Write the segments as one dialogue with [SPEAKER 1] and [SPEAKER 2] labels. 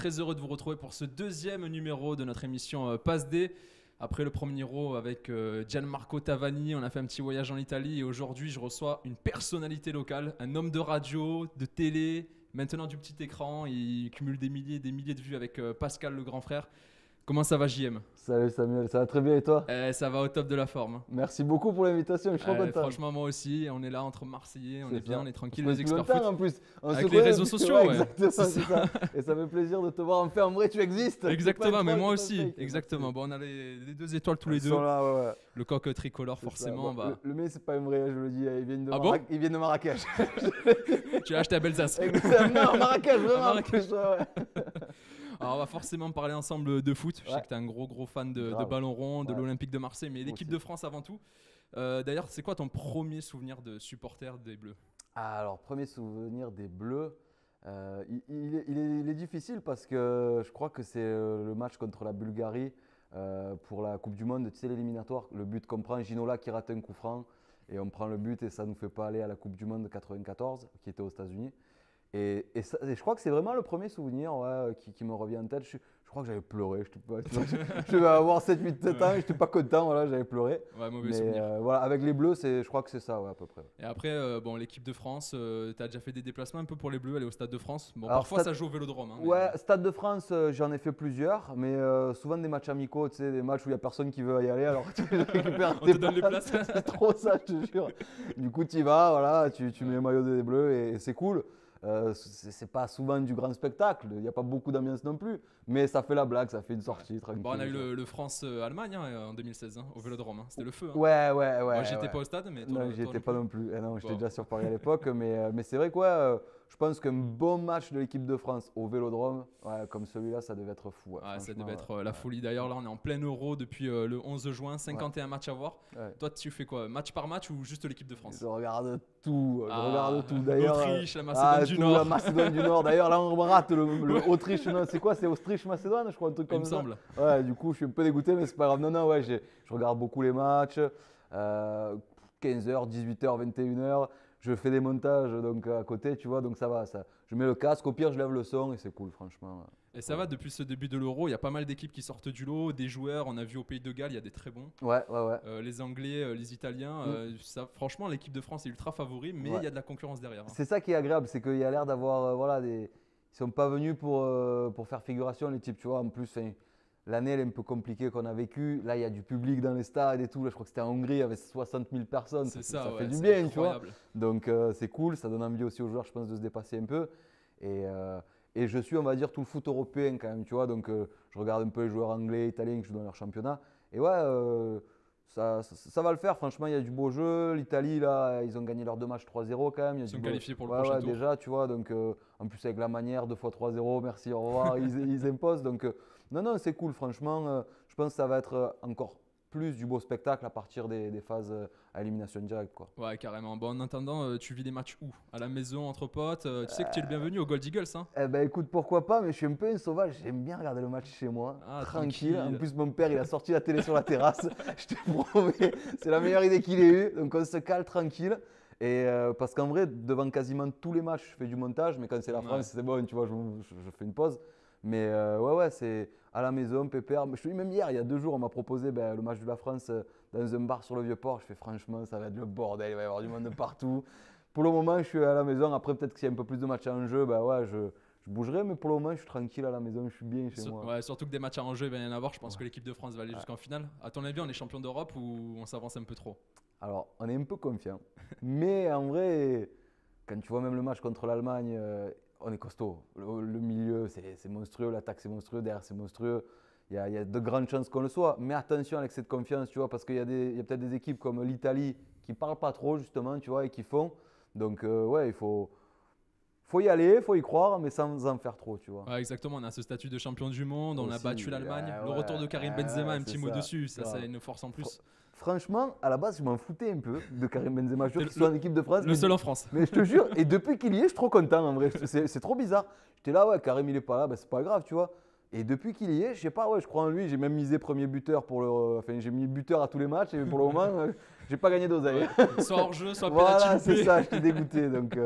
[SPEAKER 1] très heureux de vous retrouver pour ce deuxième numéro de notre émission Passe D. Après le premier numéro avec Gianmarco Tavani, on a fait un petit voyage en Italie et aujourd'hui je reçois une personnalité locale, un homme de radio, de télé, maintenant du petit écran. Il cumule des milliers et des milliers de vues avec Pascal le grand frère. Comment ça va JM?
[SPEAKER 2] Salut Samuel, ça va très bien et toi?
[SPEAKER 1] Ça va au top de la forme.
[SPEAKER 2] Merci beaucoup pour l'invitation, je suis trop content.
[SPEAKER 1] Franchement moi aussi, on est là entre Marseillais, on est bien, on est tranquille,
[SPEAKER 2] on
[SPEAKER 1] les experts foot.
[SPEAKER 2] en plus.
[SPEAKER 1] Avec les réseaux sociaux, ouais.
[SPEAKER 2] Exactement, c'est ça. Et ça fait plaisir de te voir enfin, en vrai tu existes.
[SPEAKER 1] Exactement, mais moi aussi, exactement. Bon, on a les 2 étoiles tous les deux.
[SPEAKER 2] Là, ouais.
[SPEAKER 1] Le coq tricolore forcément.
[SPEAKER 2] Bon, le mien c'est pas un vrai, je le dis, ils viennent de, ils viennent de Marrakech.
[SPEAKER 1] Tu l'as acheté à Belsace.
[SPEAKER 2] Non, Marrakech, vraiment.
[SPEAKER 1] Marrakech. Alors on va forcément parler ensemble de foot. Je sais que tu es un gros fan de ballon rond, de l'Olympique de Marseille, mais l'équipe de France avant tout. D'ailleurs, c'est quoi ton premier souvenir de supporter des Bleus?
[SPEAKER 2] Alors, premier souvenir des Bleus, il est difficile parce que je crois que c'est le match contre la Bulgarie pour la Coupe du Monde, tu sais, l'éliminatoire. Le but qu'on prend, Ginola qui rate un coup franc et on prend le but et ça ne nous fait pas aller à la Coupe du Monde de 94 qui était aux États-Unis. Et je crois que c'est vraiment le premier souvenir qui me revient en tête. Je crois que j'avais pleuré. Je vais avoir 7-8 ans et je n'étais pas content. Voilà, j'avais pleuré.
[SPEAKER 1] Ouais, mauvais souvenir.
[SPEAKER 2] Voilà, avec les Bleus, je crois que c'est ça à peu près.
[SPEAKER 1] Et après, l'équipe de France, tu as déjà fait des déplacements un peu pour les Bleus, aller au Stade de France. Bon, alors, parfois ça joue au Vélodrome. Hein,
[SPEAKER 2] ouais, Stade de France, j'en ai fait plusieurs, mais souvent des matchs amicaux, tu sais, des matchs où il n'y a personne qui veut y aller. Alors tu récupères
[SPEAKER 1] on te donne les places.
[SPEAKER 2] C'est trop ça, je te jure. Du coup, tu y vas, voilà, tu mets le maillot des Bleus et c'est cool. C'est pas souvent du grand spectacle, il n'y a pas beaucoup d'ambiance non plus, mais ça fait la blague, ça fait une sortie tranquille.
[SPEAKER 1] Bon, on a eu le France-Allemagne en 2016 au Vélodrome, c'était le feu. Hein.
[SPEAKER 2] Ouais.
[SPEAKER 1] Moi j'étais pas au stade, mais toi,
[SPEAKER 2] non, j'y étais pas non plus. Non, j'étais déjà sur Paris à l'époque, mais c'est vrai que je pense qu'un bon match de l'équipe de France au Vélodrome, comme celui-là, ça devait être fou.
[SPEAKER 1] Ça devait être la folie. D'ailleurs, là, on est en plein Euro depuis le 11 juin, 51 matchs à voir. Toi, tu fais quoi? Match par match ou juste l'équipe de France?
[SPEAKER 2] Je regarde tout. D'ailleurs,
[SPEAKER 1] l'Autriche, la Macédoine du Nord.
[SPEAKER 2] La Macédoine du Nord. D'ailleurs, là, on rate le Autriche. Non, c'est quoi? C'est Autriche-Macédoine, je crois, un truc comme ça. Il me semble. Ouais, du coup, je suis un peu dégoûté, mais c'est pas grave. Non, je regarde beaucoup les matchs. 15h, 18h, 21h. Je fais des montages donc à côté, tu vois, donc ça va. Je mets le casque, au pire, je lève le son et c'est cool, franchement.
[SPEAKER 1] Et ça va, depuis ce début de l'Euro, il y a pas mal d'équipes qui sortent du lot, des joueurs. On a vu au Pays de Galles, il y a des très bons.
[SPEAKER 2] Ouais.
[SPEAKER 1] Les Anglais, les Italiens. Franchement, l'équipe de France est ultra favori, mais il y a de la concurrence derrière. Hein.
[SPEAKER 2] C'est ça qui est agréable, c'est qu'il y a l'air d'avoir ils sont pas venus pour faire figuration, les types, tu vois. En plus, l'année, elle est un peu compliquée qu'on a vécue. Là, il y a du public dans les stades et tout. Là, je crois que c'était en Hongrie, il y avait 60 000 personnes. Ça fait du bien, tu vois. Donc, c'est cool. Ça donne envie aussi aux joueurs, je pense, de se dépasser un peu. Et je suis, on va dire, tout le foot européen quand même, tu vois. Donc, je regarde un peu les joueurs anglais, italiens qui jouent dans leur championnat. Et ça va le faire. Franchement, il y a du beau jeu. L'Italie, là, ils ont gagné leurs 2 matchs 3-0 quand même.
[SPEAKER 1] Ils sont qualifiés pour le prochain tour.
[SPEAKER 2] Déjà, tu vois. Donc, en plus, avec la manière, 2 fois 3-0, merci, au revoir, ils imposent. Donc, non, c'est cool. Franchement, je pense que ça va être encore plus du beau spectacle à partir des phases à élimination directe, quoi.
[SPEAKER 1] Ouais, carrément. Bon, en attendant, tu vis les matchs où? À la maison, entre potes? Tu sais que tu es le bienvenu au Gold Eagles, hein?
[SPEAKER 2] Écoute, pourquoi pas, mais je suis un peu un sauvage. J'aime bien regarder le match chez moi, tranquille. En plus, mon père, il a sorti la télé sur la terrasse. Je te promets, c'est la meilleure idée qu'il ait eue. Donc, on se cale tranquille. Et parce qu'en vrai, devant quasiment tous les matchs, je fais du montage. Mais quand c'est la France, c'est bon, tu vois, je fais une pause. Mais c'est à la maison, pépère. Je te dis, même hier, il y a 2 jours, on m'a proposé le match de la France dans un bar sur le Vieux-Port. Je fais franchement, ça va être le bordel, il va y avoir du monde partout. Pour le moment, je suis à la maison. Après, peut-être que s'il y a un peu plus de matchs en jeu, je bougerai. Mais pour le moment, je suis tranquille à la maison, je suis bien chez moi.
[SPEAKER 1] Ouais, surtout que des matchs en jeu, il va y en avoir. Je pense que l'équipe de France va aller jusqu'en finale. À ton avis, on est champion d'Europe ou on s'avance un peu trop?
[SPEAKER 2] Alors, on est un peu confiant. Mais en vrai, quand tu vois même le match contre l'Allemagne, on est costaud. Le milieu, c'est monstrueux. L'attaque, c'est monstrueux. Derrière, c'est monstrueux. Il y a de grandes chances qu'on le soit. Mais attention avec cette confiance, tu vois, parce qu'il y a peut-être des équipes comme l'Italie qui ne parlent pas trop, justement, tu vois, et qui font. Donc, il faut y aller, il faut y croire, mais sans en faire trop, tu vois.
[SPEAKER 1] Ouais, exactement. On a ce statut de champion du monde. On a battu l'Allemagne. Le retour de Karim Benzema, un petit mot dessus. Ça, c'est une force en plus.
[SPEAKER 2] Franchement, à la base, je m'en foutais un peu de Karim Benzema. Je suis en équipe de France.
[SPEAKER 1] Le seul en France.
[SPEAKER 2] Mais je te jure, et depuis qu'il y est, je suis trop content en vrai. C'est trop bizarre. J'étais là, Karim, il est pas là, c'est pas grave, tu vois. Et depuis qu'il y est, je sais pas, je crois en lui. J'ai même misé premier buteur j'ai mis buteur à tous les matchs. Et pour le moment, j'ai pas gagné d'oseille.
[SPEAKER 1] Soit hors jeu, soit penalty.
[SPEAKER 2] Voilà, c'est ça, je t'ai dégoûté. Donc,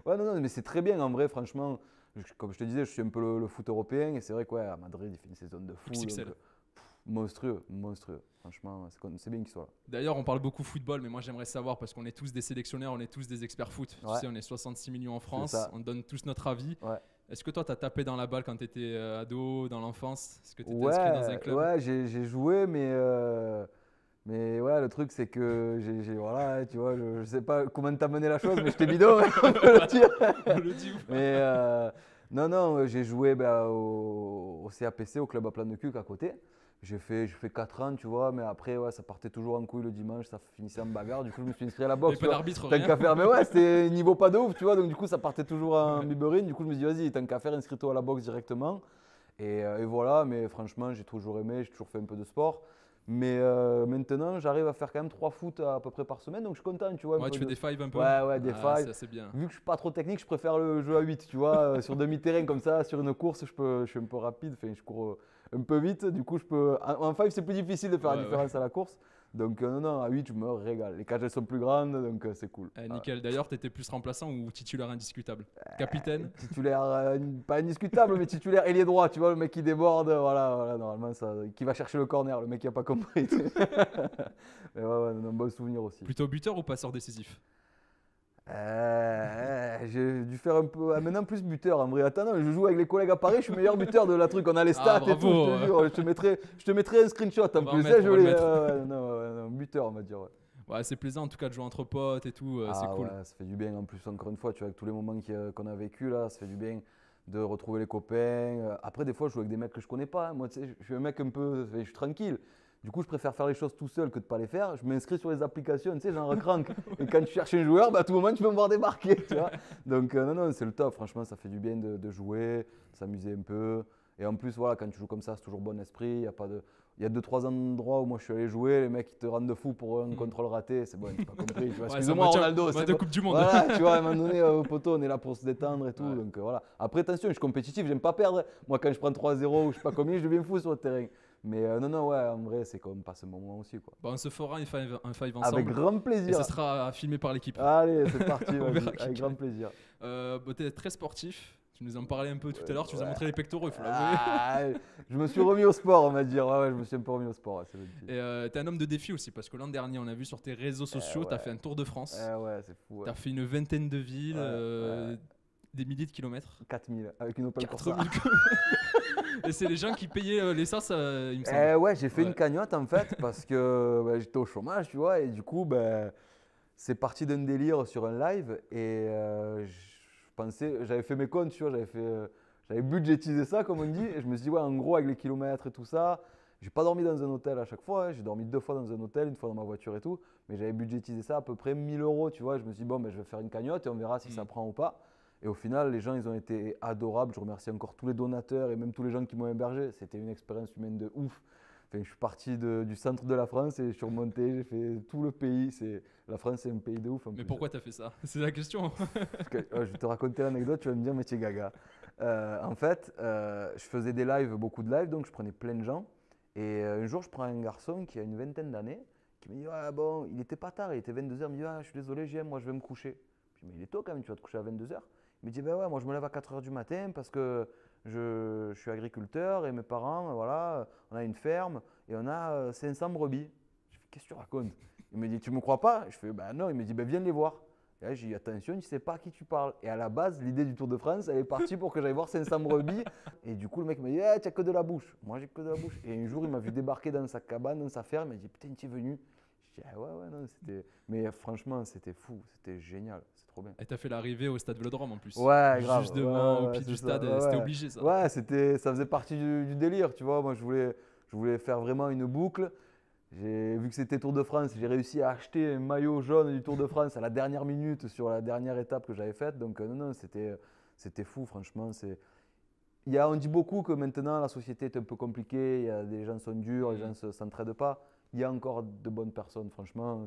[SPEAKER 2] non, mais c'est très bien en vrai, franchement. comme je te disais, je suis un peu le foot européen et c'est vrai qu'à Madrid, il fait une saison de fou. Donc, monstrueux. Franchement, c'est bien qu'il soit là.
[SPEAKER 1] D'ailleurs, on parle beaucoup football, mais moi j'aimerais savoir, parce qu'on est tous des sélectionnaires, on est tous des experts foot. Tu sais, on est 66 millions en France, on donne tous notre avis. Est-ce que toi, tu as tapé dans la balle quand tu étais ado, dans l'enfance? Est-ce que tu étais inscrit dans un club?
[SPEAKER 2] Ouais, j'ai joué, mais ouais, le truc, c'est que voilà, tu vois, je sais pas comment t'as mené la chose, mais j'étais bidon, on peut le dire.
[SPEAKER 1] On le dit ou pas?
[SPEAKER 2] Mais non, j'ai joué au CAPC, au club à Plan-de-Cuq à côté. J'ai fait 4 ans, tu vois, mais après, ouais, ça partait toujours en couille le dimanche, ça finissait en bagarre. Du coup, je me suis inscrit à la boxe.
[SPEAKER 1] Et pas d'arbitre,
[SPEAKER 2] tant qu'à faire. Mais ouais, c'était niveau pas de ouf, tu vois, donc du coup, ça partait toujours en biberine. Du coup, je me suis dit, vas-y, tant qu'à faire, inscris-toi à la boxe directement. Et voilà, mais franchement, j'ai toujours aimé, j'ai toujours fait un peu de sport. Mais maintenant, j'arrive à faire quand même 3 foot à peu près par semaine, donc je suis content, tu vois.
[SPEAKER 1] Ouais, tu fais des fives un peu?
[SPEAKER 2] Ouais, des fives.
[SPEAKER 1] C'est bien.
[SPEAKER 2] Vu que je suis pas trop technique, je préfère le jeu à 8, tu vois. Sur demi-terrain comme ça, sur une course, je suis un peu rapide, je cours un peu vite. Du coup, en five, c'est plus difficile de faire la différence à la course. Donc non, à 8, je me régale. Les cages, elles sont plus grandes, donc c'est cool.
[SPEAKER 1] Nickel. D'ailleurs, tu étais plus remplaçant ou titulaire indiscutable? Capitaine?
[SPEAKER 2] Titulaire, pas indiscutable, mais titulaire ailier droit. Tu vois, le mec qui déborde, voilà, normalement, qui va chercher le corner, le mec qui n'a pas compris. Mais ouais, un bon souvenir aussi.
[SPEAKER 1] Plutôt buteur ou passeur décisif?
[SPEAKER 2] J'ai dû faire un peu. Maintenant, plus buteur en vrai. Attends, non, je joue avec les collègues à Paris, je suis meilleur buteur de la truc. On a les stats et tout, je te jure. Je te mettrai un screenshot en plus. Non, buteur, on va dire.
[SPEAKER 1] Ouais, c'est plaisant en tout cas de jouer entre potes et tout, c'est cool.
[SPEAKER 2] Ouais, ça fait du bien en plus, encore une fois, tu vois, avec tous les moments qu'on a vécu là, ça fait du bien de retrouver les copains. Après, des fois, je joue avec des mecs que je connais pas. Moi, tu sais, je suis un mec un peu. Je suis tranquille. Du coup, je préfère faire les choses tout seul que de ne pas les faire. Je m'inscris sur les applications, tu sais, genre Crank. Et quand tu cherches un joueur, à tout moment, tu peux me voir débarquer, tu vois. Donc, non, c'est le top. Franchement, ça fait du bien de jouer, de s'amuser un peu. Et en plus, voilà, quand tu joues comme ça, c'est toujours bon esprit. Il y a 2-3 endroits où moi je suis allé jouer, les mecs ils te rendent de fou pour un contrôle raté. C'est bon, tu n'as pas compris. Excuse-moi, Ronaldo.
[SPEAKER 1] C'est de Coupe du Monde.
[SPEAKER 2] Voilà, tu vois, à un moment donné, au poteau, on est là pour se détendre et tout. Donc voilà. Après, attention, je suis compétitif, j'aime pas perdre. Moi, quand je prends 3-0 ou je sais pas combien, je deviens fou sur le terrain. Mais non, ouais, en vrai, c'est comme passer un moment aussi, quoi.
[SPEAKER 1] Bon, on se fera un five ensemble.
[SPEAKER 2] Avec grand plaisir.
[SPEAKER 1] Et ça sera filmé par l'équipe.
[SPEAKER 2] Allez, c'est parti, avec grand plaisir.
[SPEAKER 1] Tu es très sportif. Tu nous en parlais un peu tout à l'heure, tu nous as montré les pectoraux, il faut l'avouer.
[SPEAKER 2] Je me suis remis au sport, on va dire. Ouais, je me suis un peu remis au sport. Ouais,
[SPEAKER 1] et tu es un homme de défi aussi, parce que l'an dernier, on a vu sur tes réseaux sociaux, tu as fait un tour de France.
[SPEAKER 2] Ouais, c'est fou.
[SPEAKER 1] Tu as fait une vingtaine de villes, des milliers de kilomètres.
[SPEAKER 2] 4000, avec une Opel Corsa.
[SPEAKER 1] Et c'est les gens qui payaient l'essence, il me semble.
[SPEAKER 2] Ouais, j'ai fait une cagnotte en fait, parce que j'étais au chômage, tu vois, et du coup, c'est parti d'un délire sur un live, et j'avais fait mes comptes, tu vois, j'avais budgétisé ça, comme on dit, et je me suis dit, ouais, en gros, avec les kilomètres et tout ça, j'ai pas dormi dans un hôtel à chaque fois, j'ai dormi 2 fois dans un hôtel, une fois dans ma voiture et tout, mais j'avais budgétisé ça à peu près 1000 €, tu vois, je me suis dit, bon, je vais faire une cagnotte et on verra si ça prend ou pas. Et au final, les gens, ils ont été adorables. Je remercie encore tous les donateurs et même tous les gens qui m'ont hébergé. C'était une expérience humaine de ouf. Enfin, je suis parti du centre de la France et je suis remonté, j'ai fait tout le pays. La France, c'est un pays de ouf.
[SPEAKER 1] Mais pourquoi tu as fait ça? C'est la question.
[SPEAKER 2] Parce que, je vais te raconter l'anecdote, tu vas me dire, mais tu es gaga. En fait, je faisais des lives, beaucoup de lives, donc je prenais plein de gens. Et un jour, je prends un garçon qui a une vingtaine d'années, qui me dit, bon, il n'était pas tard, il était 22h. Il me dit, je suis désolé, JM, moi je vais me coucher. Je dis, mais il est tôt quand même, tu vas te coucher à 22h. Il me dit, ouais, moi je me lève à 4h du matin parce que je suis agriculteur et mes parents, voilà, on a une ferme et on a 500 brebis. Je fais, qu'est-ce que tu racontes? Il me dit, tu me crois pas? Je fais, non. Il me dit, viens les voir. Et là, j'ai dit, attention, tu sais pas à qui tu parles. Et à la base, l'idée du Tour de France, elle est partie pour que j'aille voir 500 brebis. Et du coup, le mec m'a dit, tu n'as que de la bouche. Moi, j'ai que de la bouche. Et un jour, il m'a vu débarquer dans sa cabane, dans sa ferme. Il m'a dit, putain, tu es venu? Je dis, ouais, non, c'était. Mais franchement, c'était fou, c'était génial, c'est trop bien.
[SPEAKER 1] Et t'as fait l'arrivée au stade Vélodrome en plus.
[SPEAKER 2] Ouais, grave.
[SPEAKER 1] Juste devant, au pied du stade, c'était obligé ça.
[SPEAKER 2] Ouais, ça faisait partie du délire, tu vois. Moi, je voulais faire vraiment une boucle. Vu que c'était Tour de France, j'ai réussi à acheter un maillot jaune du Tour de France à la dernière minute sur la dernière étape que j'avais faite. Donc, non, c'était fou, franchement. On dit beaucoup que maintenant, la société est un peu compliquée, des gens sont durs, les gens ne s'entraident pas. Il y a encore de bonnes personnes, franchement,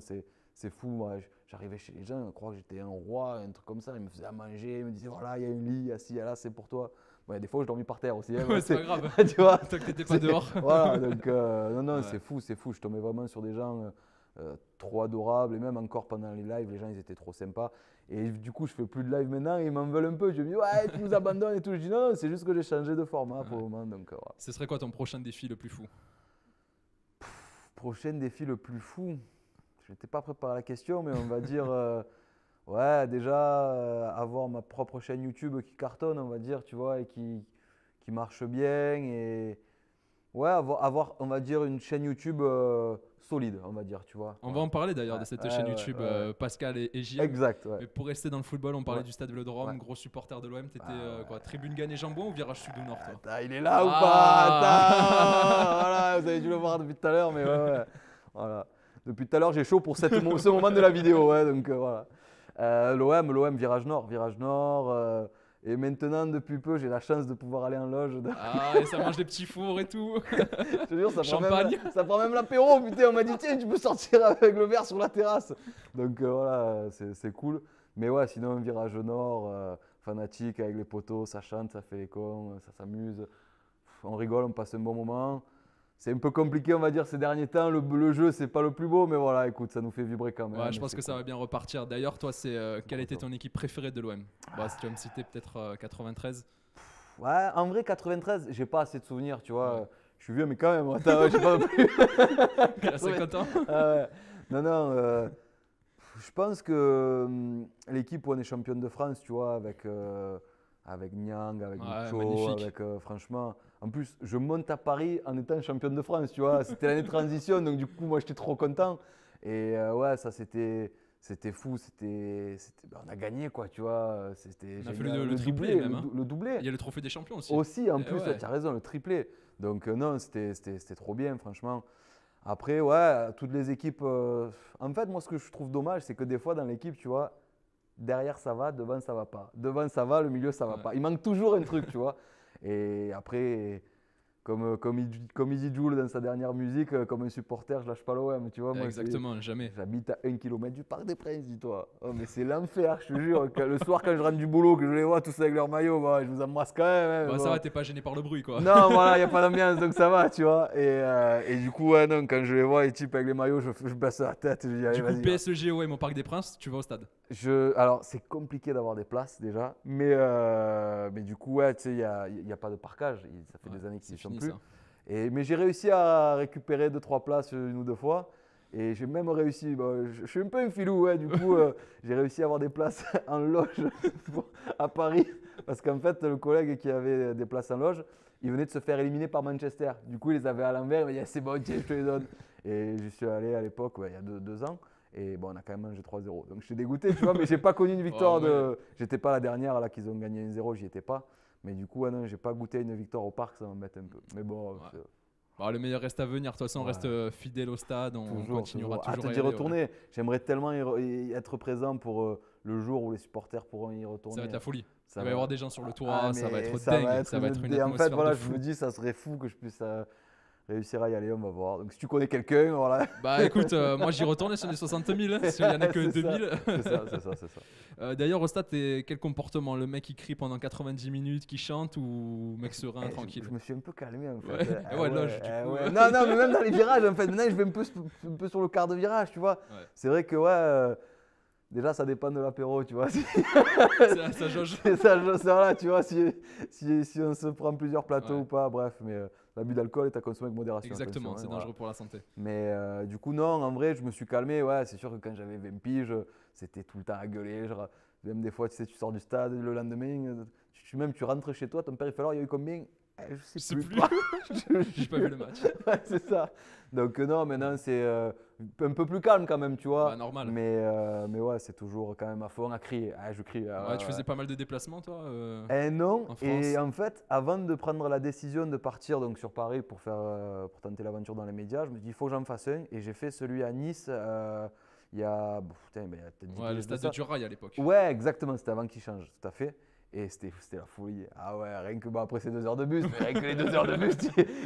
[SPEAKER 2] c'est fou. Moi, j'arrivais chez les gens, je crois que j'étais un roi, un truc comme ça. Ils me faisaient à manger, ils me disaient voilà, il y a un lit, il y a ci, il y a là, c'est pour toi. Bon, des fois, je dormis par terre aussi.
[SPEAKER 1] Ouais, c'est pas grave.
[SPEAKER 2] Tu vois,
[SPEAKER 1] tant que t'étais pas dehors.
[SPEAKER 2] Voilà, donc non, c'est fou. Je tombais vraiment sur des gens trop adorable. Et même encore pendant les lives, les gens ils étaient trop sympas. Et du coup, je fais plus de live maintenant et ils m'en veulent un peu. Je me dis, ouais, tu nous abandonnes et tout. Je dis, non, c'est juste que j'ai changé de format pour le moment. Donc, voilà.
[SPEAKER 1] Ce serait quoi ton prochain défi le plus fou?
[SPEAKER 2] Prochain défi le plus fou? Je n'étais pas préparé à la question, mais on va dire, ouais, déjà avoir ma propre chaîne YouTube qui cartonne, on va dire, tu vois, et qui marche bien. Et ouais, avoir, on va dire, une chaîne YouTube solide, on va dire, tu vois.
[SPEAKER 1] On va en parler d'ailleurs de cette chaîne YouTube, Pascal et JM.
[SPEAKER 2] Exact, ouais.
[SPEAKER 1] Mais pour rester dans le football, on parlait du Stade Vélodrome, gros supporter de l'OM. T'étais quoi, tribune Gagne Jambon ou virage sud ou nord, toi?
[SPEAKER 2] Attends, il est là ou pas? Voilà, vous avez dû le voir depuis tout à l'heure, mais ouais. Voilà. Depuis tout à l'heure, j'ai chaud pour ce moment de la vidéo, ouais, donc voilà. L'OM, virage nord. Et maintenant, depuis peu, j'ai la chance de pouvoir aller en loge.
[SPEAKER 1] Ah, et ça mange des petits fours et tout.
[SPEAKER 2] Je te jure,
[SPEAKER 1] Champagne.
[SPEAKER 2] Ça prend même l'apéro. Putain, on m'a dit, tiens, tu peux sortir avec le verre sur la terrasse. Donc voilà, c'est cool. Mais ouais, sinon, virage nord, fanatique avec les potos, ça chante, ça fait les cons, ça s'amuse. On rigole, on passe un bon moment. C'est un peu compliqué, on va dire, ces derniers temps. Le jeu, c'est pas le plus beau, mais voilà, écoute, ça nous fait vibrer quand même.
[SPEAKER 1] Ouais, je pense que ça va bien repartir. D'ailleurs, toi, quelle était ton équipe préférée de l'OM? Si tu vas me citer peut-être 93.
[SPEAKER 2] Ouais, en vrai, 93, j'ai pas assez de souvenirs, tu vois. Ouais. Je suis vieux, mais quand même, attends, j'ai pas non plus.
[SPEAKER 1] Il a 50 ans.
[SPEAKER 2] Ouais. Non, je pense que l'équipe où on est championne de France, tu vois, avec Niang, avec Micho, avec franchement. En plus, je monte à Paris en étant championne de France, tu vois. C'était l'année de transition, donc du coup, moi, j'étais trop content. Et ouais, ça, c'était fou. On a gagné, quoi, tu vois.
[SPEAKER 1] On a fait le triplé, même. Hein.
[SPEAKER 2] Le doublé.
[SPEAKER 1] Il y a le trophée des champions aussi.
[SPEAKER 2] Aussi, en plus, tu as raison, le triplé. Donc, non, c'était trop bien, franchement. Après, ouais, toutes les équipes. En fait, moi, ce que je trouve dommage, c'est que des fois, dans l'équipe, tu vois, derrière, ça va, devant, ça va pas. Devant, ça va, le milieu, ça va pas. Il manque toujours un truc, tu vois. Et après, comme il dit Jules dans sa dernière musique, comme un supporter, je lâche pas l'OM, tu vois. Moi,
[SPEAKER 1] exactement, jamais.
[SPEAKER 2] J'habite à 1 km du Parc des Princes, dis-toi. Oh, mais c'est l'enfer, je te jure. Le soir, quand je rentre du boulot, que je les vois tous avec leur maillot, bah, je vous embrasse quand même. Hein,
[SPEAKER 1] ça va, t'es pas gêné par le bruit, quoi.
[SPEAKER 2] Non, voilà, il n'y a pas d'ambiance, donc ça va, tu vois. Et du coup, ouais, non, quand je les vois, les types avec les maillots, je baisse la tête. Je dis, allez,
[SPEAKER 1] du coup, PSG OM au Parc des Princes, tu vas au stade?
[SPEAKER 2] Alors, c'est compliqué d'avoir des places déjà, mais du coup, ouais, tu sais, il n'y a pas de parkage. Ça fait des années qu'ils n'y sont plus. Mais j'ai réussi à récupérer 2-3 places une ou deux fois. Et j'ai même réussi, je suis un peu un filou, ouais, du coup, j'ai réussi à avoir des places en loge à Paris. Parce qu'en fait, le collègue qui avait des places en loge, il venait de se faire éliminer par Manchester. Du coup, il les avait à l'envers, il m'a dit, c'est bon, tiens, je te les donne. Et je suis allé à l'époque, il y a deux ans. Et bon, on a quand même mangé 3-0. Donc je suis dégoûté, tu vois, mais j'ai pas connu une victoire J'étais pas la dernière là qu'ils ont gagné 1-0, j'y étais pas. Mais du coup, non, j'ai pas goûté une victoire au parc, ça m'embête un peu. Mais bon.
[SPEAKER 1] Le meilleur reste à venir. De toute façon, on reste fidèle au stade. On continuera toujours
[SPEAKER 2] à y retourner. J'aimerais tellement être présent pour le jour où les supporters pourront y retourner.
[SPEAKER 1] Ça va être la folie. Il va y avoir des gens sur le toit, ça va être dingue. Ça va être une
[SPEAKER 2] atmosphère. En fait, voilà,
[SPEAKER 1] de fou.
[SPEAKER 2] Je me dis, ça serait fou que je puisse réussir à y aller, on va voir. Donc si tu connais quelqu'un, voilà.
[SPEAKER 1] Bah écoute, moi j'y retourne sur les 60 000, s'il n'y en a que 2000.
[SPEAKER 2] C'est ça.
[SPEAKER 1] D'ailleurs, au stade, quel comportement? Le mec qui crie pendant 90 minutes, qui chante, ou mec serein, tranquille?
[SPEAKER 2] Je me suis un peu calmé en fait.
[SPEAKER 1] Loge, du coup.
[SPEAKER 2] Non, mais même dans les virages, en fait, maintenant je vais un peu sur le quart de virage, tu vois. Ouais. C'est vrai que déjà, ça dépend de l'apéro, tu vois.
[SPEAKER 1] ça jauge.
[SPEAKER 2] Ça, voilà, tu vois, si on se prend plusieurs plateaux ou pas, bref, mais l'abus d'alcool est à consommer avec modération.
[SPEAKER 1] Exactement, c'est dangereux pour la santé.
[SPEAKER 2] Mais du coup, non, en vrai, je me suis calmé. Ouais, c'est sûr que quand j'avais 20 piges, c'était tout le temps à gueuler. Même des fois, tu sais, tu sors du stade le lendemain, tu rentres chez toi, ton père, il fait alors, il y a eu combien? Je sais plus.
[SPEAKER 1] J'ai pas vu le match.
[SPEAKER 2] Ouais, c'est ça. Donc non, maintenant c'est un peu plus calme quand même, tu vois.
[SPEAKER 1] Bah, normal.
[SPEAKER 2] Mais ouais, c'est toujours quand même à fond à crier. Je crie.
[SPEAKER 1] Tu faisais pas mal de déplacements, toi
[SPEAKER 2] non.
[SPEAKER 1] En France.
[SPEAKER 2] Et en fait, avant de prendre la décision de partir donc sur Paris pour tenter l'aventure dans les médias, je me dis il faut que j'en fasse un. Et j'ai fait celui à Nice. Il y a peut-être
[SPEAKER 1] le stade de Durail à l'époque.
[SPEAKER 2] Ouais, exactement. C'était avant qu'il change, tout à fait. Et c'était la folie. Ah ouais, rien que après ces 2 heures de bus, mais rien que les 2 heures de bus,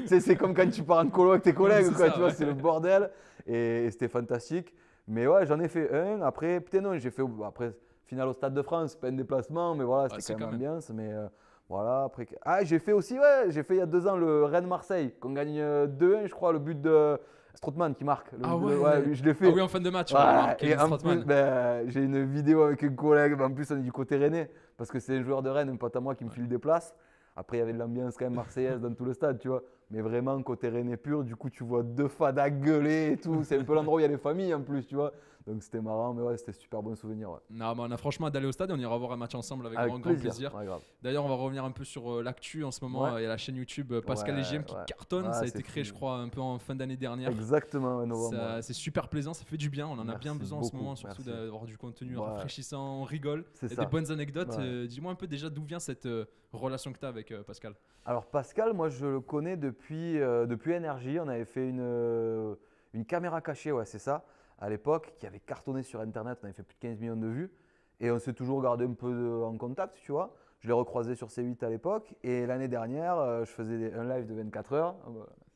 [SPEAKER 2] c'est comme quand tu pars en colo avec tes collègues, quoi, tu vois, c'est le bordel. Et c'était fantastique. Mais ouais, j'en ai fait un. Après, putain, non, j'ai fait après finale au Stade de France, pas un déplacement, mais voilà, c'était quand même ambiance. Mais voilà, après. J'ai fait aussi, il y a 2 ans, le Rennes-Marseille, qu'on gagne 2-1, je crois, le but de Strootman qui marque.
[SPEAKER 1] Ah ouais,
[SPEAKER 2] je l'ai fait.
[SPEAKER 1] Ah oui, en fin de match.
[SPEAKER 2] Et en plus, j'ai une vidéo avec un collègue. En plus, on est du côté rennais. Parce que c'est un joueur de Rennes, un pote à moi qui me file des places. Après, il y avait de l'ambiance quand même marseillaise dans tout le stade, tu vois. Mais vraiment, côté rennais pur, du coup, tu vois deux fadas gueuler et tout. C'est un peu l'endroit où il y a les familles en plus, tu vois. Donc c'était marrant, mais ouais, c'était super bon souvenir. Ouais.
[SPEAKER 1] Non, mais on a franchement d'aller au stade et on ira voir un match ensemble avec grand plaisir.
[SPEAKER 2] Ouais,
[SPEAKER 1] d'ailleurs, on va revenir un peu sur l'actu en ce moment. Il y a la chaîne YouTube Pascal EGM qui cartonne. Ça a été créé, je crois, un peu en fin d'année dernière.
[SPEAKER 2] Exactement, novembre.
[SPEAKER 1] C'est super plaisant, ça fait du bien. On en a bien besoin
[SPEAKER 2] beaucoup,
[SPEAKER 1] en ce moment, surtout d'avoir du contenu rafraîchissant. On rigole. Il y a des bonnes anecdotes. Dis-moi un peu déjà d'où vient cette relation que tu as avec Pascal.
[SPEAKER 2] Alors, Pascal, moi, je le connais depuis NRJ. On avait fait une caméra cachée, ouais, c'est ça. À l'époque, qui avait cartonné sur Internet, on avait fait plus de 15 millions de vues. Et on s'est toujours gardé un peu en contact, tu vois. Je l'ai recroisé sur C8 à l'époque. Et l'année dernière, je faisais un live de 24 heures.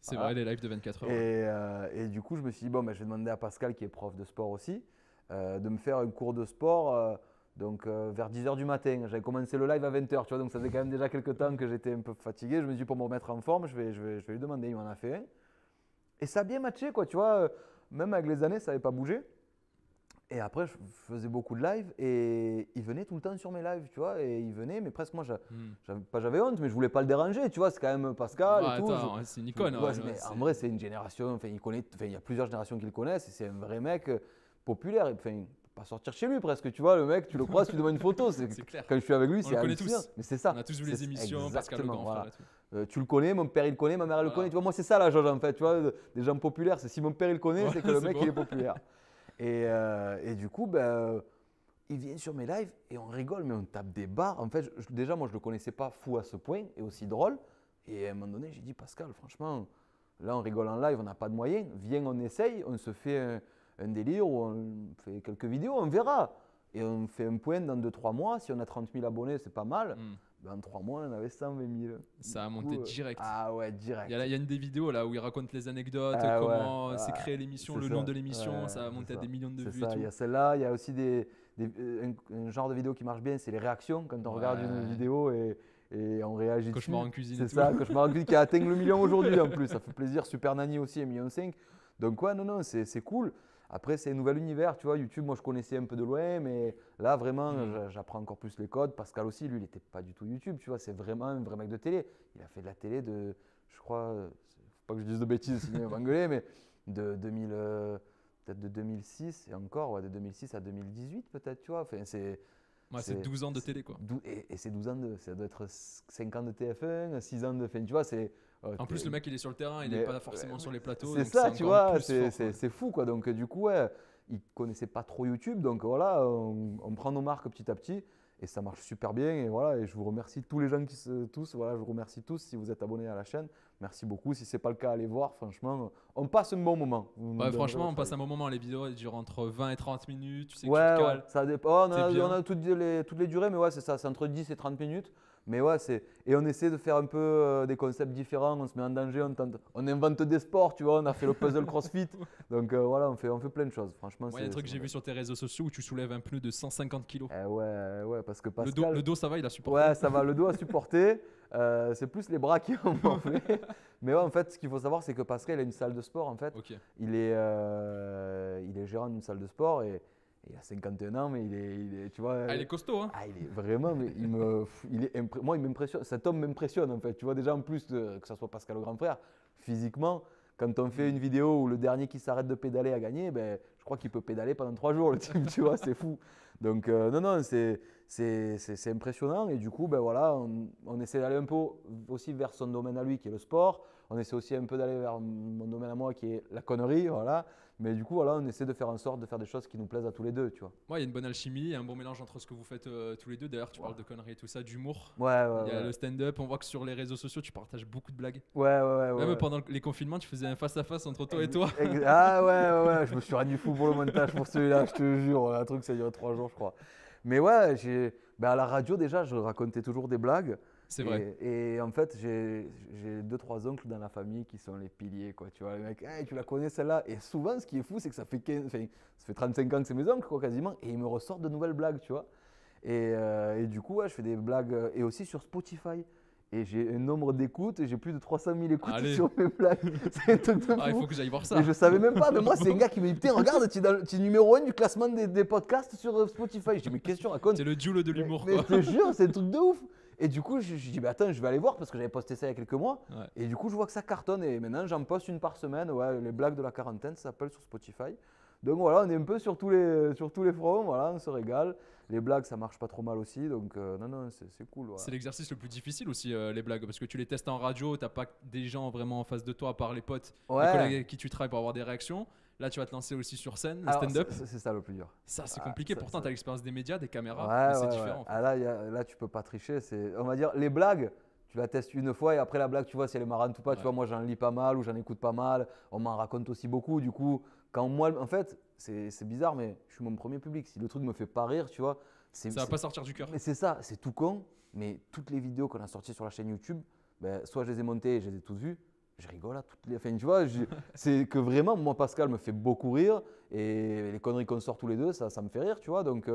[SPEAKER 1] C'est vrai, les lives de 24 heures.
[SPEAKER 2] Et du coup, je me suis dit, bon, je vais demander à Pascal, qui est prof de sport aussi, de me faire un cours de sport vers 10 h du matin. J'avais commencé le live à 20 h, tu vois. Donc ça faisait quand même déjà quelques temps que j'étais un peu fatigué. Je me suis dit, pour me remettre en forme, je vais lui demander. Il m'en a fait un. Et ça a bien matché, quoi, tu vois. Même avec les années, ça n'avait pas bougé. Et après, je faisais beaucoup de live et il venait tout le temps sur mes lives, tu vois. Et il venait, mais presque moi, j'avais honte, mais je voulais pas le déranger, tu vois. C'est quand même Pascal et tout.
[SPEAKER 1] C'est une icône.
[SPEAKER 2] En vrai, c'est une génération, il y a plusieurs générations qui le connaissent et c'est un vrai mec populaire. Enfin, il peut pas sortir chez lui presque, tu vois. Le mec, tu le croises, tu lui demandes une photo.
[SPEAKER 1] C'est clair.
[SPEAKER 2] Quand je suis avec lui, c'est
[SPEAKER 1] hallucinant.
[SPEAKER 2] Mais c'est ça.
[SPEAKER 1] On a tous vu les émissions, Pascal le grand frère et tout.
[SPEAKER 2] Tu le connais, mon père il le connaît, ma mère elle le connaît. Tu vois, moi c'est ça la jauge en fait, tu vois, des gens populaires. C'est si mon père il le connaît, c'est que le mec il est populaire. Et du coup, il vient sur mes lives et on rigole, mais on tape des barres. En fait, déjà, moi je le connaissais pas fou à ce point et aussi drôle. Et à un moment donné, j'ai dit, Pascal, franchement, là on rigole en live, on n'a pas de moyens. Viens, on essaye, on se fait un délire ou on fait quelques vidéos, on verra. Et on fait un point dans 2-3 mois. Si on a 30 000 abonnés, c'est pas mal. En 3 mois, on en avait 120 000.
[SPEAKER 1] Ça a monté direct.
[SPEAKER 2] Ah ouais, direct.
[SPEAKER 1] Il y a une des vidéos là où il raconte les anecdotes, comment s'est créé l'émission, le nom de l'émission. Ça a monté à des millions de vues.
[SPEAKER 2] Il y a celle-là, il y a aussi un genre de vidéo qui marche bien, c'est les réactions. Quand on regarde une vidéo et on réagit
[SPEAKER 1] Cauchemar en cuisine.
[SPEAKER 2] C'est ça, Cauchemar en cuisine qui a atteint le million aujourd'hui en plus. Ça fait plaisir. Super Nanny aussi, 1,5 million. Donc ouais, non, c'est cool. Après, c'est un nouvel univers, tu vois. YouTube, moi, je connaissais un peu de loin, mais là, vraiment, j'apprends encore plus les codes. Pascal aussi, lui, il n'était pas du tout YouTube, tu vois. C'est vraiment un vrai mec de télé. Il a fait de la télé je crois, faut pas que je dise de bêtises, sinon il va m'engueuler, mais peut-être de 2006 et encore, de 2006 à 2018, peut-être, tu vois. Enfin,
[SPEAKER 1] c'est 12 ans de télé, quoi.
[SPEAKER 2] Et c'est 12 ans ça doit être 5 ans de TF1, 6 ans de. Enfin, tu vois, c'est.
[SPEAKER 1] En plus, le mec, il est sur le terrain, il n'est pas forcément sur les plateaux.
[SPEAKER 2] C'est ça, tu vois, c'est fou, quoi. Donc, du coup, ouais, il ne connaissait pas trop YouTube. Donc, voilà, on prend nos marques petit à petit et ça marche super bien. Et voilà, et je vous remercie tous les gens je vous remercie tous si vous êtes abonnés à la chaîne. Merci beaucoup. Si ce n'est pas le cas, allez voir. Franchement, on passe un bon moment.
[SPEAKER 1] Ouais, franchement, on passe un bon moment. Les vidéos, elles durent entre 20 et 30 minutes. Tu sais
[SPEAKER 2] que tu te cales. Ça dépend. On a toutes les durées, mais ouais, c'est ça. C'est entre 10 et 30 minutes. Mais ouais, et on essaie de faire un peu des concepts différents, on se met en danger, on invente des sports, tu vois, on a fait le puzzle CrossFit. Donc voilà, on fait plein de choses, franchement.
[SPEAKER 1] Il y a un truc que j'ai vu sur tes réseaux sociaux où tu soulèves un pneu de 150 kg.
[SPEAKER 2] Ouais, parce que Pascal…
[SPEAKER 1] Le dos, ça va, il a supporté.
[SPEAKER 2] Ouais, ça va, le dos a supporté. C'est plus les bras qui ont morflé. Mais ouais, en fait, ce qu'il faut savoir, c'est que Pascal, il a une salle de sport, en fait.
[SPEAKER 1] Okay.
[SPEAKER 2] Il est gérant d'une salle de sport et il a 51 ans, mais il est tu vois.
[SPEAKER 1] Il est costaud, hein.
[SPEAKER 2] Il est vraiment, mais moi, il m'impressionne. Cet homme m'impressionne, en fait. Tu vois, déjà, en plus que ça soit Pascal le grand frère, physiquement, quand on fait une vidéo où le dernier qui s'arrête de pédaler a gagné, je crois qu'il peut pédaler pendant 3 jours, le type, tu vois, c'est fou. Donc, non, c'est impressionnant. Et du coup, voilà, on essaie d'aller un peu aussi vers son domaine à lui, qui est le sport. On essaie aussi un peu d'aller vers mon domaine à moi, qui est la connerie, voilà. Mais du coup, voilà, on essaie de faire en sorte de faire des choses qui nous plaisent à tous les deux, tu vois.
[SPEAKER 1] Ouais, il y a une bonne alchimie, un bon mélange entre ce que vous faites tous les deux. D'ailleurs, tu parles de conneries et tout ça, d'humour.
[SPEAKER 2] Il y
[SPEAKER 1] a le stand-up. On voit que sur les réseaux sociaux, tu partages beaucoup de blagues.
[SPEAKER 2] Même
[SPEAKER 1] pendant les confinements, tu faisais un face-à-face entre toi et toi.
[SPEAKER 2] Ouais. Je me suis rendu fou pour le montage pour celui-là, je te jure. Un truc, ça a duré 3 jours, je crois. Mais ouais, à la radio, déjà, je racontais toujours des blagues.
[SPEAKER 1] C'est vrai.
[SPEAKER 2] Et en fait, j'ai 2-3 oncles dans la famille qui sont les piliers, quoi. Tu vois, les mecs, hey, tu la connais celle-là. Et souvent, ce qui est fou, c'est que ça fait 35 ans que c'est mes oncles, quoi, quasiment. Et ils me ressortent de nouvelles blagues, tu vois. Et du coup, ouais, je fais des blagues et aussi sur Spotify. et j'ai un nombre d'écoutes et j'ai plus de 300 000 écoutes sur mes blagues. C'est un truc de fou.
[SPEAKER 1] Il faut que j'aille voir ça.
[SPEAKER 2] Et je savais même pas, mais moi c'est un gars qui me dit putain regarde, tu es numéro 1 du classement des podcasts sur Spotify. Je dis mais qu'est-ce que tu racontes?
[SPEAKER 1] C'est le Joule de l'humour
[SPEAKER 2] mais
[SPEAKER 1] quoi.
[SPEAKER 2] je te jure, c'est un truc de ouf. Et du coup je dis bah attends, je vais aller voir parce que j'avais posté ça il y a quelques mois.
[SPEAKER 1] Ouais.
[SPEAKER 2] Et du coup je vois que ça cartonne et maintenant j'en poste une par semaine. Ouais, les blagues de la quarantaine, ça s'appelle sur Spotify. Donc voilà, on est un peu sur tous les fronts, voilà, on se régale. Les blagues, ça marche pas trop mal aussi, donc non, c'est cool. Voilà.
[SPEAKER 1] C'est l'exercice le plus difficile aussi, les blagues, parce que tu les testes en radio, t'as pas des gens vraiment en face de toi, à part les potes, les collègues avec qui tu travailles pour avoir des réactions. Là, tu vas te lancer aussi sur scène, le stand-up.
[SPEAKER 2] C'est ça le plus dur.
[SPEAKER 1] Ça, c'est compliqué. Pourtant, tu as l'expérience des médias, des caméras, mais c'est différent. En fait.
[SPEAKER 2] Là, tu peux pas tricher. On va dire, les blagues, tu la testes une fois et après la blague, tu vois si elle est marrante ou pas. Tu vois, moi, j'en lis pas mal ou j'en écoute pas mal. On m'en raconte aussi beaucoup. Du coup, quand moi, en fait, c'est bizarre, mais je suis mon premier public. Si le truc me fait pas rire, tu vois.
[SPEAKER 1] Ça va pas sortir du cœur.
[SPEAKER 2] Mais c'est ça, c'est tout con. Mais toutes les vidéos qu'on a sorties sur la chaîne YouTube, soit je les ai montées et je les ai toutes vues. Je rigole à toutes les. Enfin, tu vois, c'est que vraiment, moi, Pascal me fait beaucoup rire et les conneries qu'on sort tous les deux, ça me fait rire, tu vois. Donc,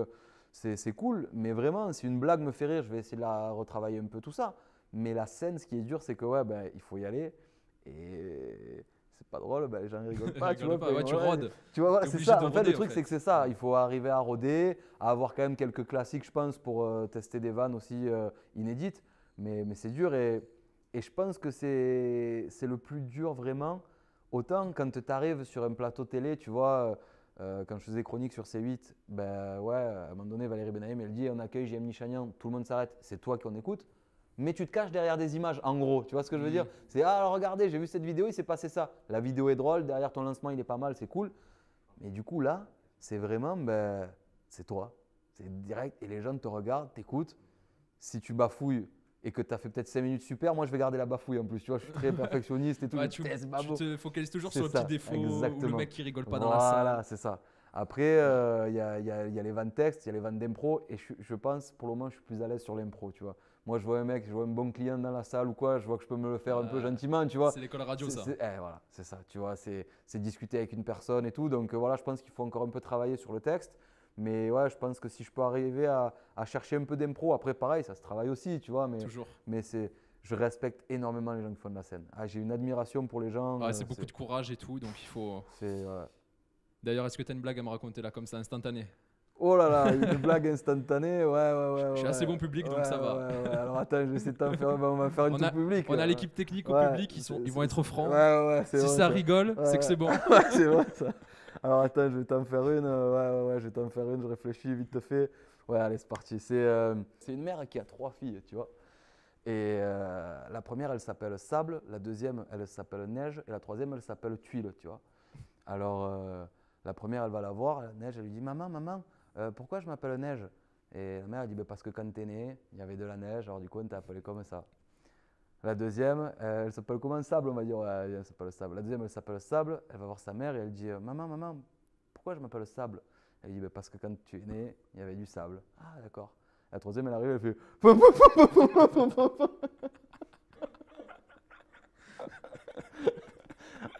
[SPEAKER 2] c'est cool. Mais vraiment, si une blague me fait rire, je vais essayer de la retravailler un peu tout ça. Mais la scène, ce qui est dur, c'est que il faut y aller et c'est pas drôle, les gens ne rigolent pas. Tu vois,
[SPEAKER 1] tu rodes.
[SPEAKER 2] Tu vois, voilà, c'est ça. En fait, le truc, c'est que c'est ça. Il faut arriver à roder, à avoir quand même quelques classiques, je pense, pour tester des vannes aussi inédites. Mais c'est dur et je pense que c'est le plus dur vraiment. Autant quand tu arrives sur un plateau télé, tu vois, quand je faisais chronique sur C8, à un moment donné, Valérie Benaïm, elle dit on accueille JM Nichanian, tout le monde s'arrête, c'est toi qu'on écoute. Mais tu te caches derrière des images, en gros, tu vois ce que je veux dire? C'est alors regardez, j'ai vu cette vidéo, il s'est passé ça. La vidéo est drôle, derrière ton lancement, il est pas mal, c'est cool. Mais du coup, là, c'est vraiment, c'est toi. C'est direct et les gens te regardent, t'écoutent. Si tu bafouilles et que tu as fait peut-être 5 minutes super, moi je vais garder la bafouille en plus. Tu vois, je suis très perfectionniste et tout.
[SPEAKER 1] Tu te focalises toujours sur le petit défaut ou le mec qui rigole pas dans la salle.
[SPEAKER 2] Voilà, c'est ça. Après, il y a les vannes texte, il y a les vannes d'impro et je pense, pour le moment, je suis plus à l'aise sur l'impro, tu vois. Moi, je vois un mec, je vois un bon client dans la salle ou quoi, je vois que je peux me le faire un peu gentiment, tu vois.
[SPEAKER 1] C'est l'école radio, ça.
[SPEAKER 2] Voilà, c'est ça, tu vois, c'est discuter avec une personne et tout. Donc voilà, je pense qu'il faut encore un peu travailler sur le texte. Mais ouais, je pense que si je peux arriver à chercher un peu d'impro, après pareil, ça se travaille aussi, tu vois.
[SPEAKER 1] Toujours.
[SPEAKER 2] Mais je respecte énormément les gens qui font de la scène. J'ai une admiration pour les gens.
[SPEAKER 1] C'est beaucoup de courage et tout, donc il faut…
[SPEAKER 2] Ouais.
[SPEAKER 1] D'ailleurs, est-ce que tu as une blague à me raconter là, comme ça, instantanée?
[SPEAKER 2] Oh là là, une blague instantanée, ouais.
[SPEAKER 1] Je suis assez bon public, donc ça va.
[SPEAKER 2] Ouais. Alors attends, je vais essayer de t'en faire, on va faire une tout public.
[SPEAKER 1] On a l'équipe technique au public, ils vont être francs.
[SPEAKER 2] Ouais,
[SPEAKER 1] si ça rigole, c'est que c'est bon.
[SPEAKER 2] Ouais, c'est vrai ça. Alors attends, je vais t'en faire une. Ouais, je vais t'en faire une, je réfléchis vite fait. Ouais, allez, c'est parti. C'est une mère qui a 3 filles, tu vois. Et la première, elle s'appelle Sable, la deuxième, elle s'appelle Neige, et la troisième, elle s'appelle Tuile, tu vois. Alors, la première, elle va la voir, Neige, elle lui dit « Maman, pourquoi je m'appelle Neige ?» Et la mère, elle dit « Parce que quand t'es né, il y avait de la neige, alors du coup, on t'a appelé comme ça. » La deuxième, elle s'appelle comment? Sable, on va dire. Ouais, elle s'appelle Sable. La deuxième, elle s'appelle Sable, elle va voir sa mère et elle dit « Maman, pourquoi je m'appelle Sable ?» Elle dit « Parce que quand tu es né, il y avait du sable. » Ah, d'accord. La troisième, elle arrive, elle fait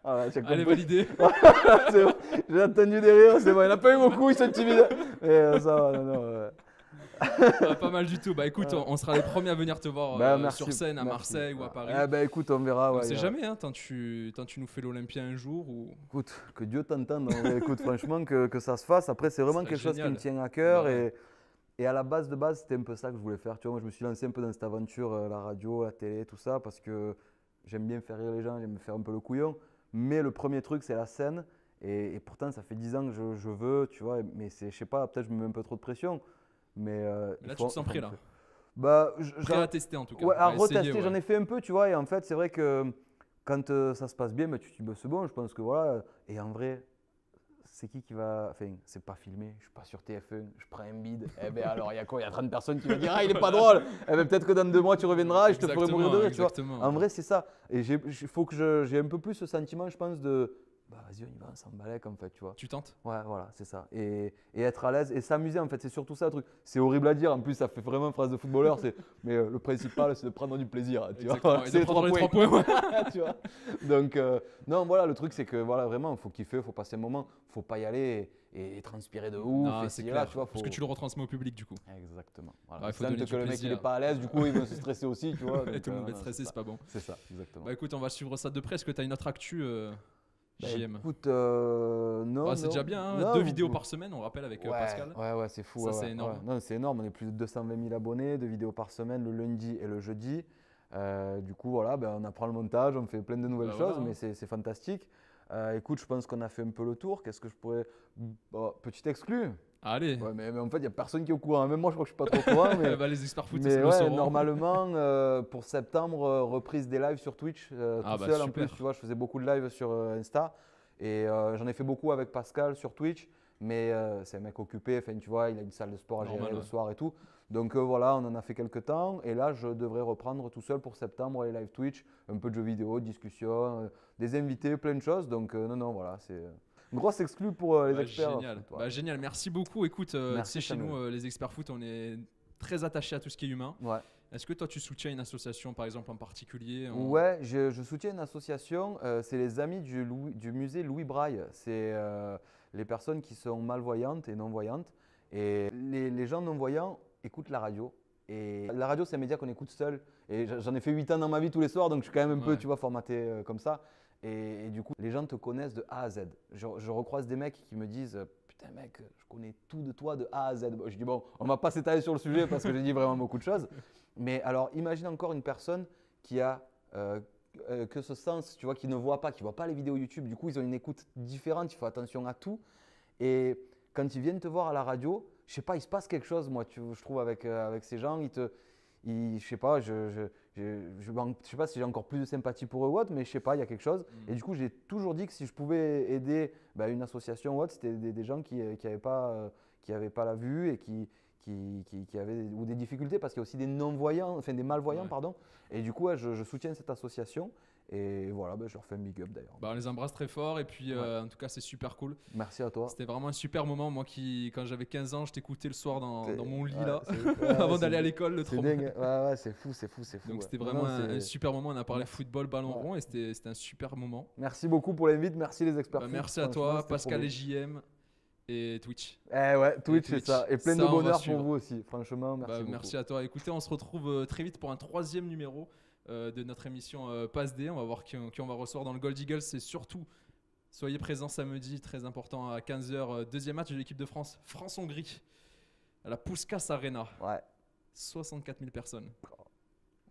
[SPEAKER 1] Voilà, elle est validée.
[SPEAKER 2] C'est bon. J'ai entendu des rires, c'est bon. Il n'y en a pas eu beaucoup, ils sont timides. Mais ça va, non.
[SPEAKER 1] Pas mal du tout. Bah écoute, on sera les premiers à venir te voir sur scène à Marseille ou à Paris.
[SPEAKER 2] Écoute, on verra.
[SPEAKER 1] On sait jamais, hein, tant tu nous fais l'Olympia un jour.
[SPEAKER 2] Écoute, que Dieu t'entende. Écoute, franchement, que ça se fasse. Après, c'est vraiment quelque chose qui me tient à cœur. Et à la base, c'était un peu ça que je voulais faire. Tu vois, moi, je me suis lancé un peu dans cette aventure, la radio, la télé, tout ça, parce que j'aime bien faire rire les gens, j'aime me faire un peu le couillon. Mais le premier truc, c'est la scène. Et pourtant, ça fait 10 ans que je veux, tu vois. Mais je sais pas, peut-être je me mets un peu trop de pression. Mais
[SPEAKER 1] là, tu te sens prêt, là.
[SPEAKER 2] Prêt
[SPEAKER 1] à tester, en tout cas.
[SPEAKER 2] Ouais, à retester, j'en ai fait un peu, tu vois. Et en fait, c'est vrai que quand ça se passe bien, tu te dis, c'est bon, je pense que voilà. Et en vrai, c'est qui va… Enfin, c'est pas filmé, je suis pas sur TF1, je prends un bide. Alors, il y a quoi? Il y a 30 personnes qui vont dire « Ah, il est pas drôle !» Peut-être que dans 2 mois, tu reviendras et je te ferai mourir de rire, tu vois. En vrai, c'est ça. Et il faut que j'ai un peu plus ce sentiment, je pense, de bah vas-y, on y va, on s'en balèque en fait, tu vois.
[SPEAKER 1] Tu tentes?
[SPEAKER 2] Ouais, voilà, c'est ça. Et être à l'aise et s'amuser en fait, c'est surtout ça le truc. C'est horrible à dire, en plus ça fait vraiment une phrase de footballeur, mais le principal c'est de prendre du plaisir, tu vois.
[SPEAKER 1] Exactement, et
[SPEAKER 2] C'est
[SPEAKER 1] de prendre les 3 points. Ouais.
[SPEAKER 2] tu vois. Donc non, voilà, le truc c'est que voilà, vraiment, il faut kiffer, il faut passer un moment, il faut pas y aller et transpirer de ouf.
[SPEAKER 1] Non,
[SPEAKER 2] et
[SPEAKER 1] c'est
[SPEAKER 2] si,
[SPEAKER 1] clair,
[SPEAKER 2] là, tu vois,
[SPEAKER 1] parce que tu le retransmets au public du coup.
[SPEAKER 2] Exactement.
[SPEAKER 1] Bah,
[SPEAKER 2] Voilà.
[SPEAKER 1] il faut
[SPEAKER 2] Ils
[SPEAKER 1] donner
[SPEAKER 2] sentent
[SPEAKER 1] du
[SPEAKER 2] que le mec il
[SPEAKER 1] plaisir.
[SPEAKER 2] est pas à l'aise, du coup ils vont se stresser aussi, tu vois.
[SPEAKER 1] Et
[SPEAKER 2] Donc,
[SPEAKER 1] tout le monde va être
[SPEAKER 2] non,
[SPEAKER 1] stressé, c'est pas bon.
[SPEAKER 2] C'est ça, exactement.
[SPEAKER 1] Bah écoute, on va suivre ça de près. Est-ce que tu as une autre actu
[SPEAKER 2] Bah,
[SPEAKER 1] JM?
[SPEAKER 2] écoute, non.
[SPEAKER 1] Ah, c'est
[SPEAKER 2] non.
[SPEAKER 1] déjà bien, hein,
[SPEAKER 2] Non,
[SPEAKER 1] 2 vidéos par semaine, on rappelle avec Pascal.
[SPEAKER 2] Ouais, c'est fou.
[SPEAKER 1] Ça,
[SPEAKER 2] ouais,
[SPEAKER 1] c'est
[SPEAKER 2] ouais,
[SPEAKER 1] énorme.
[SPEAKER 2] ouais. Non, c'est énorme. On est plus de 220 000 abonnés, 2 vidéos par semaine, le lundi et le jeudi. Du coup, voilà, ben, on apprend le montage, on fait plein de nouvelles
[SPEAKER 1] Bah,
[SPEAKER 2] choses,
[SPEAKER 1] voilà,
[SPEAKER 2] mais c'est fantastique. Écoute, je pense qu'on a fait un peu le tour. Qu'est-ce que je pourrais. Petit exclu.
[SPEAKER 1] Allez,
[SPEAKER 2] Ouais, mais en fait, il n'y a personne qui est au courant. Même moi, je crois que je ne suis pas trop au courant. Mais,
[SPEAKER 1] bah, les experts foot,
[SPEAKER 2] mais
[SPEAKER 1] c'est le
[SPEAKER 2] ouais,
[SPEAKER 1] sauront.
[SPEAKER 2] normalement, pour septembre, reprise des lives sur Twitch.
[SPEAKER 1] Ah,
[SPEAKER 2] Tout
[SPEAKER 1] bah,
[SPEAKER 2] seul, en
[SPEAKER 1] super.
[SPEAKER 2] plus, tu vois, je faisais beaucoup de lives sur Insta. Et j'en ai fait beaucoup avec Pascal sur Twitch. Mais c'est un mec occupé. Enfin, tu vois, il a une salle de sport à gérer
[SPEAKER 1] Normal,
[SPEAKER 2] le
[SPEAKER 1] ouais.
[SPEAKER 2] soir et tout. Donc voilà, on en a fait quelques temps. Et là, je devrais reprendre tout seul pour septembre les live Twitch. Un peu de jeux vidéo, discussion, des invités, plein de choses. Donc non, voilà, c'est une grosse exclue pour les
[SPEAKER 1] Bah,
[SPEAKER 2] experts.
[SPEAKER 1] génial.
[SPEAKER 2] foot, ouais.
[SPEAKER 1] Bah, génial, merci beaucoup. Écoute, tu
[SPEAKER 2] Merci,
[SPEAKER 1] sais, chez
[SPEAKER 2] Samuel.
[SPEAKER 1] nous, les experts foot, on est très attachés à tout ce qui est humain.
[SPEAKER 2] Ouais.
[SPEAKER 1] Est-ce que toi, tu soutiens une association, par exemple, en particulier
[SPEAKER 2] Ouais, je soutiens une association, c'est les amis du musée Louis Braille. C'est les personnes qui sont malvoyantes et non-voyantes. Et les gens non-voyants écoutent la radio. Et la radio, c'est un média qu'on écoute seul. Et j'en ai fait 8 ans dans ma vie tous les soirs, donc je suis quand même un peu,
[SPEAKER 1] Ouais.
[SPEAKER 2] tu vois, formaté comme ça. Et du coup, les gens te connaissent de A à Z. Je recroise des mecs qui me disent putain, mec, je connais tout de toi de A à Z. Je dis bon, on va pas s'étaler sur le sujet parce que j'ai dit vraiment beaucoup de choses. Mais alors, imagine encore une personne qui a que ce sens, tu vois, qui ne voit pas, qui ne voit pas les vidéos YouTube. Du coup, ils ont une écoute différente, il faut attention à tout. Et quand ils viennent te voir à la radio, je sais pas, il se passe quelque chose, moi, je trouve, avec ces gens. Je sais pas, je sais pas si j'ai encore plus de sympathie pour eux ou autre, mais je sais pas, il y a quelque chose. Et du coup, j'ai toujours dit que si je pouvais aider une association ou autre, c'était des gens qui n'avaient pas la vue et qui avaient ou des difficultés parce qu'il y a aussi des non-voyants, enfin des malvoyants,
[SPEAKER 1] Ouais.
[SPEAKER 2] pardon. Et du coup, ouais, je soutiens cette association et voilà, je leur fais un big up d'ailleurs.
[SPEAKER 1] Bah, on les embrasse très fort et puis
[SPEAKER 2] Ouais.
[SPEAKER 1] en tout cas c'est super cool.
[SPEAKER 2] Merci à toi.
[SPEAKER 1] C'était vraiment un super moment. Moi qui, quand j'avais 15 ans, je t'écoutais le soir dans mon lit
[SPEAKER 2] Ouais,
[SPEAKER 1] là,
[SPEAKER 2] ouais,
[SPEAKER 1] avant
[SPEAKER 2] c'est
[SPEAKER 1] d'aller à
[SPEAKER 2] dingue.
[SPEAKER 1] l'école.
[SPEAKER 2] C'est dingue. Ouais, c'est fou.
[SPEAKER 1] Donc
[SPEAKER 2] ouais.
[SPEAKER 1] c'était
[SPEAKER 2] Non,
[SPEAKER 1] vraiment
[SPEAKER 2] non,
[SPEAKER 1] un super moment. On a parlé
[SPEAKER 2] Merci.
[SPEAKER 1] football, ballon
[SPEAKER 2] Ouais.
[SPEAKER 1] rond et c'était un super moment.
[SPEAKER 2] Merci beaucoup pour l'invite, merci les experts.
[SPEAKER 1] Bah,
[SPEAKER 2] foot.
[SPEAKER 1] merci à
[SPEAKER 2] Franchement,
[SPEAKER 1] toi,
[SPEAKER 2] c'était
[SPEAKER 1] Pascal
[SPEAKER 2] trop
[SPEAKER 1] et
[SPEAKER 2] bien.
[SPEAKER 1] JM et Twitch.
[SPEAKER 2] Ouais, Twitch, c'est
[SPEAKER 1] Twitch.
[SPEAKER 2] ça. Et plein
[SPEAKER 1] Ça,
[SPEAKER 2] de
[SPEAKER 1] on va
[SPEAKER 2] bonheur
[SPEAKER 1] suivre.
[SPEAKER 2] pour vous aussi. Franchement, merci
[SPEAKER 1] Bah,
[SPEAKER 2] beaucoup.
[SPEAKER 1] merci à toi. Écoutez, on se retrouve très vite pour un 3e numéro de notre émission Passe D. On va voir qui on va recevoir dans le Gold Eagles. C'est surtout, soyez présents samedi, très important à 15h. Deuxième match de l'équipe de France, France-Hongrie, à la Puskás Arena.
[SPEAKER 2] Ouais.
[SPEAKER 1] 64 000 personnes.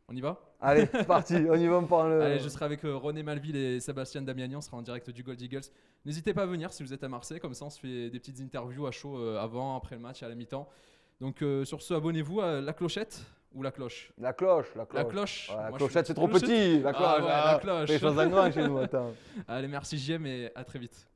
[SPEAKER 1] On y va?
[SPEAKER 2] Allez, c'est parti. On y va, on parle.
[SPEAKER 1] Allez, je serai avec René Malville et Sébastien Damiani. On sera en direct du Gold Eagles. N'hésitez pas à venir si vous êtes à Marseille. Comme ça, on se fait des petites interviews à chaud avant, après le match, à la mi-temps. Donc, sur ce, abonnez-vous à la clochette ou la cloche.
[SPEAKER 2] La cloche.
[SPEAKER 1] La cloche.
[SPEAKER 2] Ouais, la
[SPEAKER 1] Moi,
[SPEAKER 2] clochette,
[SPEAKER 1] je suis-
[SPEAKER 2] c'est trop petit. La cloche.
[SPEAKER 1] Ah ouais, la cloche.
[SPEAKER 2] Les choses en grand chez nous, attends.
[SPEAKER 1] Allez, merci JM et à très vite.